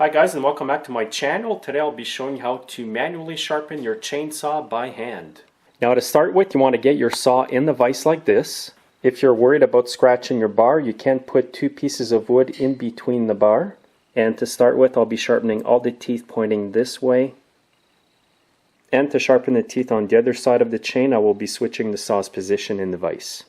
Hi guys, and welcome back to my channel. Today I'll be showing you how to manually sharpen your chainsaw by hand. Now to start with, you want to get your saw in the vise like this. If you're worried about scratching your bar, you can put two pieces of wood in between the bar. And to start with, I'll be sharpening all the teeth pointing this way. And to sharpen the teeth on the other side of the chain, I will be switching the saw's position in the vise.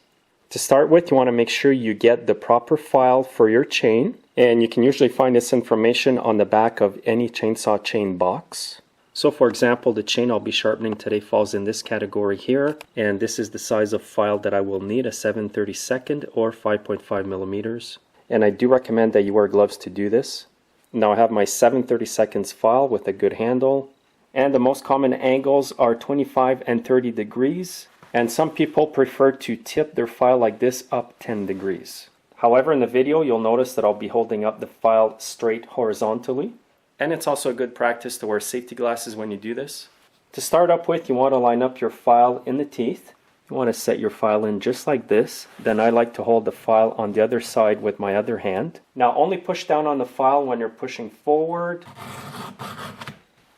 To start with, you want to make sure you get the proper file for your chain. And you can usually find this information on the back of any chainsaw chain box. So for example, the chain I'll be sharpening today falls in this category here. And this is the size of file that I will need, a 7/32 or 5.5 millimeters. And I do recommend that you wear gloves to do this. Now I have my 7/32 file with a good handle. And the most common angles are 25 and 30 degrees. And some people prefer to tip their file like this up 10 degrees. However, in the video, you'll notice that I'll be holding up the file straight horizontally. And it's also a good practice to wear safety glasses when you do this. To start up with, you want to line up your file in the teeth. You want to set your file in just like this. Then I like to hold the file on the other side with my other hand. Now only push down on the file when you're pushing forward.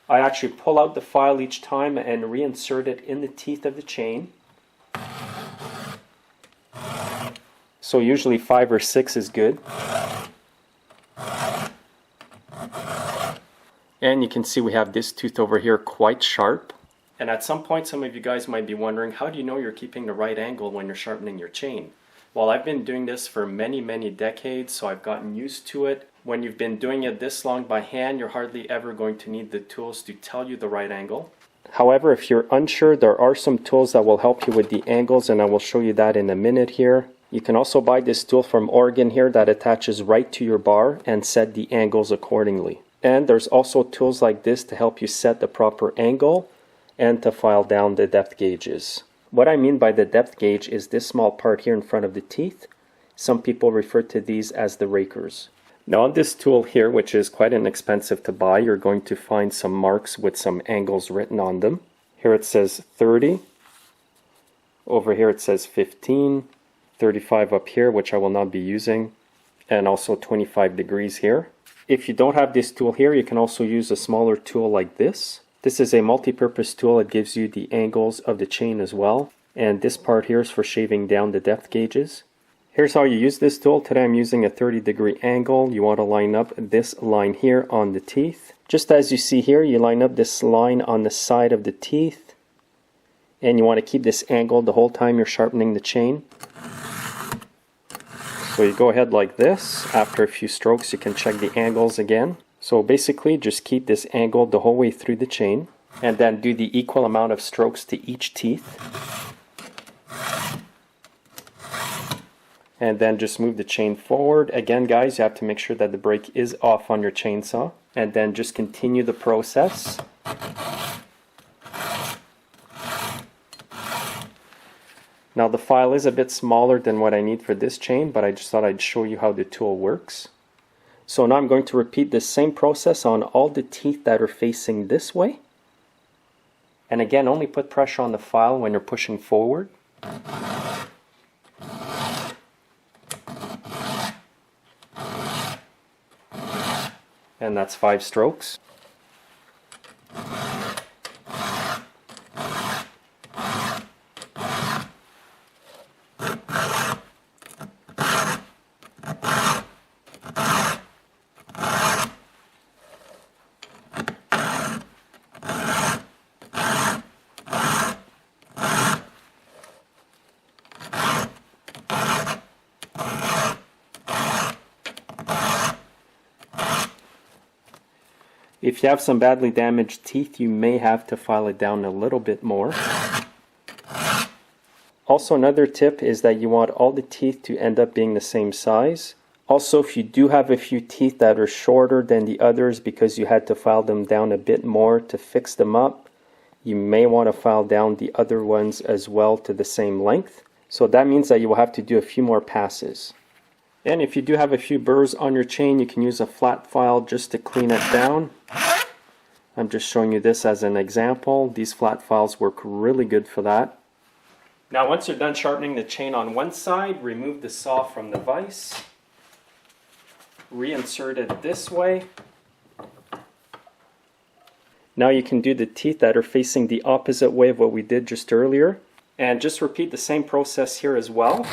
I actually pull out the file each time and reinsert it in the teeth of the chain. So usually 5 or 6 is good. And you can see we have this tooth over here quite sharp. And at some point some of you guys might be wondering, how do you know you're keeping the right angle when you're sharpening your chain? Well, I've been doing this for many decades, so I've gotten used to it. When you've been doing it this long by hand, you're hardly ever going to need the tools to tell you the right angle. However, if you're unsure, there are some tools that will help you with the angles, and I will show you that in a minute here. You can also buy this tool from Oregon here that attaches right to your bar and set the angles accordingly. And there's also tools like this to help you set the proper angle and to file down the depth gauges. What I mean by the depth gauge is this small part here in front of the teeth. Some people refer to these as the rakers. Now on this tool here, which is quite inexpensive to buy, you're going to find some marks with some angles written on them. Here it says 30. Over here it says 15. 35 up here, which I will not be using, and also 25 degrees here. If you don't have this tool here, you can also use a smaller tool like this. This is a multi-purpose tool. It gives you the angles of the chain as well. And this part here is for shaving down the depth gauges. Here's how you use this tool. Today I'm using a 30-degree angle. You want to line up this line here on the teeth. Just as you see here, you line up this line on the side of the teeth. And you want to keep this angle the whole time you're sharpening the chain. So you go ahead like this. After a few strokes you can check the angles again. So basically just keep this angle the whole way through the chain, and then do the equal amount of strokes to each teeth. And then just move the chain forward. Again guys, you have to make sure that the brake is off on your chainsaw. And then just continue the process. Now the file is a bit smaller than what I need for this chain, but I just thought I'd show you how the tool works. So now I'm going to repeat the same process on all the teeth that are facing this way. And again, only put pressure on the file when you're pushing forward. And that's 5 strokes. If you have some badly damaged teeth, you may have to file it down a little bit more. Also, another tip is that you want all the teeth to end up being the same size. Also, if you do have a few teeth that are shorter than the others because you had to file them down a bit more to fix them up, you may want to file down the other ones as well to the same length. So that means that you will have to do a few more passes. And if you do have a few burrs on your chain, you can use a flat file just to clean it down. I'm just showing you this as an example. These flat files work really good for that. Now once you're done sharpening the chain on one side, remove the saw from the vise. Reinsert it this way. Now you can do the teeth that are facing the opposite way of what we did just earlier. And just repeat the same process here as well.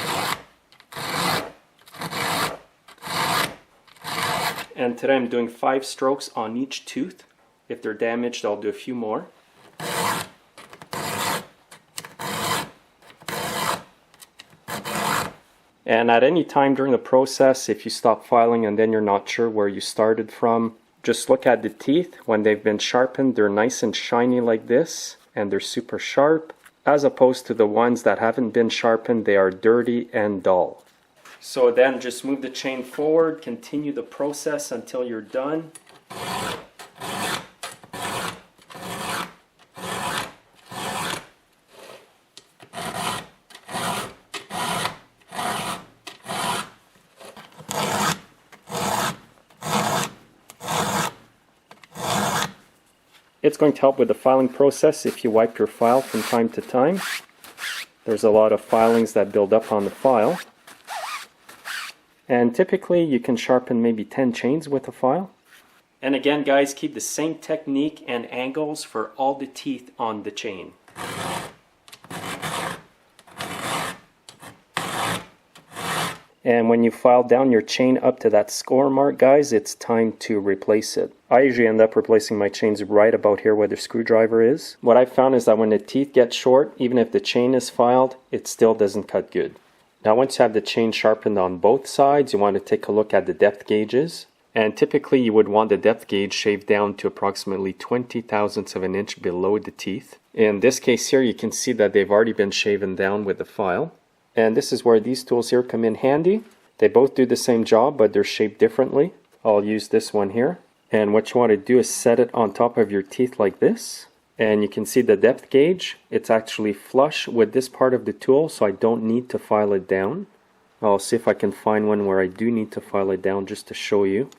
And today I'm doing 5 strokes on each tooth. If they're damaged, I'll do a few more. And at any time during the process, if you stop filing and then you're not sure where you started from, just look at the teeth. When they've been sharpened, they're nice and shiny like this, and they're super sharp, as opposed to the ones that haven't been sharpened, they are dirty and dull. So then just move the chain forward, continue the process until you're done. It's going to help with the filing process if you wipe your file from time to time. There's a lot of filings that build up on the file. And typically you can sharpen maybe 10 chains with a file. And again guys, keep the same technique and angles for all the teeth on the chain. And when you file down your chain up to that score mark, guys, it's time to replace it. I usually end up replacing my chains right about here where the screwdriver is. What I found is that when the teeth get short, even if the chain is filed, it still doesn't cut good. Now once you have the chain sharpened on both sides, you want to take a look at the depth gauges. And typically you would want the depth gauge shaved down to approximately 20 thousandths of an inch below the teeth. In this case here, you can see that they've already been shaven down with the file. And this is where these tools here come in handy. They both do the same job, but they're shaped differently. I'll use this one here. And what you want to do is set it on top of your teeth like this. And you can see the depth gauge. It's actually flush with this part of the tool, so I don't need to file it down. I'll see if I can find one where I do need to file it down just to show you.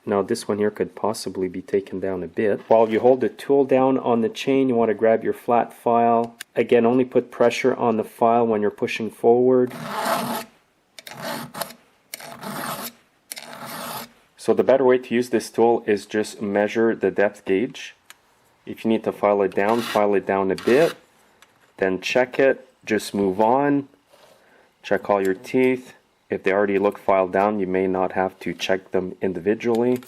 Now this one here could possibly be taken down a bit. While you hold the tool down on the chain, you want to grab your flat file. Again, only put pressure on the file when you're pushing forward. So the better way to use this tool is just measure the depth gauge. If you need to file it down a bit. Then check it, just move on. Check all your teeth. If they already look filed down, you may not have to check them individually.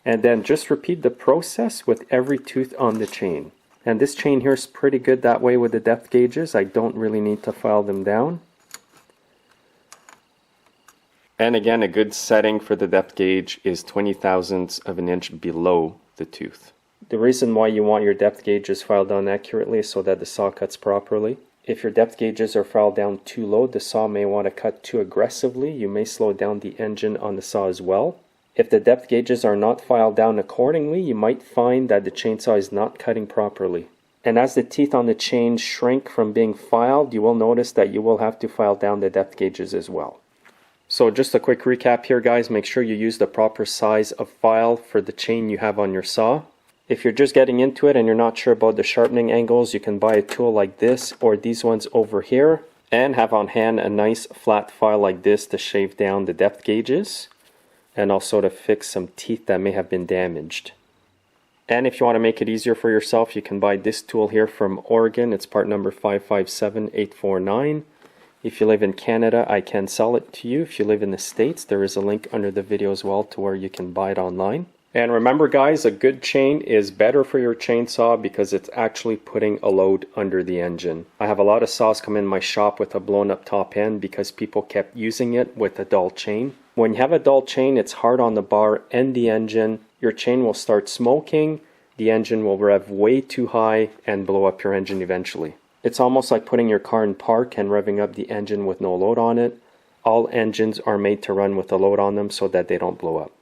And then just repeat the process with every tooth on the chain. And this chain here is pretty good that way with the depth gauges. I don't really need to file them down. And again, a good setting for the depth gauge is 20 thousandths of an inch below the tooth. The reason why you want your depth gauges filed down accurately is so that the saw cuts properly. If your depth gauges are filed down too low, the saw may want to cut too aggressively. You may slow down the engine on the saw as well. If the depth gauges are not filed down accordingly, you might find that the chainsaw is not cutting properly. And as the teeth on the chain shrink from being filed, you will notice that you will have to file down the depth gauges as well. So just a quick recap here, guys. Make sure you use the proper size of file for the chain you have on your saw. If you're just getting into it and you're not sure about the sharpening angles, you can buy a tool like this or these ones over here and have on hand a nice flat file like this to shave down the depth gauges and also to fix some teeth that may have been damaged. And if you want to make it easier for yourself, you can buy this tool here from Oregon. It's part number 557849. If you live in Canada, I can sell it to you. If you live in the States, there is a link under the video as well to where you can buy it online. And remember guys, a good chain is better for your chainsaw because it's actually putting a load under the engine. I have a lot of saws come in my shop with a blown up top end because people kept using it with a dull chain. When you have a dull chain, it's hard on the bar and the engine. Your chain will start smoking, the engine will rev way too high and blow up your engine eventually. It's almost like putting your car in park and revving up the engine with no load on it. All engines are made to run with a load on them so that they don't blow up.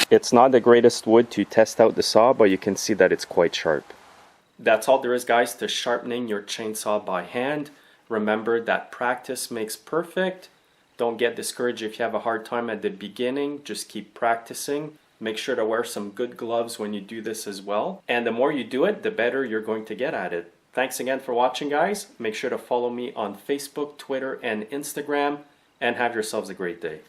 It's not the greatest wood to test out the saw, but you can see that it's quite sharp. That's all there is, guys, to sharpening your chainsaw by hand. Remember that practice makes perfect. Don't get discouraged if you have a hard time at the beginning. Just keep practicing. Make sure to wear some good gloves when you do this as well. And the more you do it, the better you're going to get at it. Thanks again for watching, guys. Make sure to follow me on Facebook, Twitter, and Instagram. And have yourselves a great day.